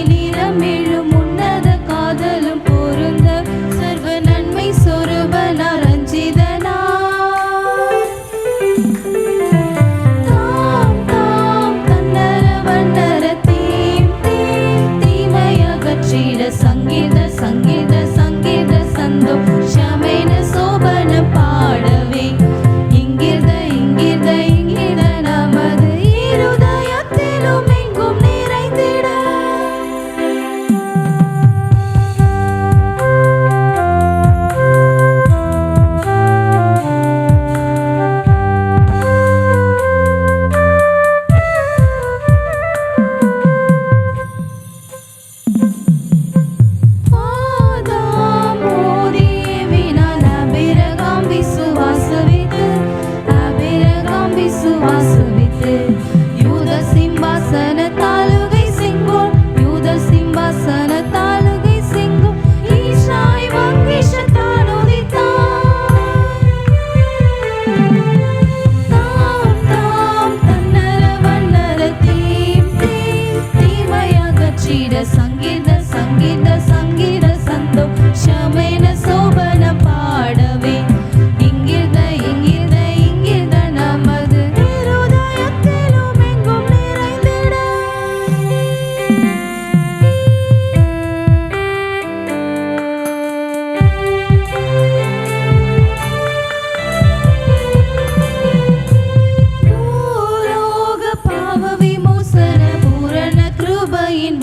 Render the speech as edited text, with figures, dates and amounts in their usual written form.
நிறமிழும் உன்னத காதலும் பொருந்த சர்வ நன்மை சொருபனா ரஞ்சிதனா தாம் தாம் தன்னர வண்ணர தீம் தீம் தீமையகற்றிட சங்கீத சங்கீத சங்கீத சந்தோஷமென சோபன பாடவே இங்கிருந்த இங்கிருந்த இங்கிருந்த நமது இருதயத்திலும் எங்கும் நிறைந்திட ஆதாம் ஓதியவினால் அபிரகாம் விசுவாசவித்து யூத சிம்மாசன தாலுகை செங்கோல் யூத சிம்மாசன தாலுகை செங்கோல் ஈசாய் வங்கிஷத்தான் உதித்தான் தாம் தாம் தன்னர வண்ணர தீம் தீம் தீமையகற்றிட சங்கீத சங்கீத சங்கீத சந்தோஷமென சோபன பாடவே இங்கிருந்த இங்கிருந்த இங்கிருந்த நமது இருதயத்திலும் எங்கும் நிறைந்திட பூலோக பாவ விமோசன பூரண கிருபையின்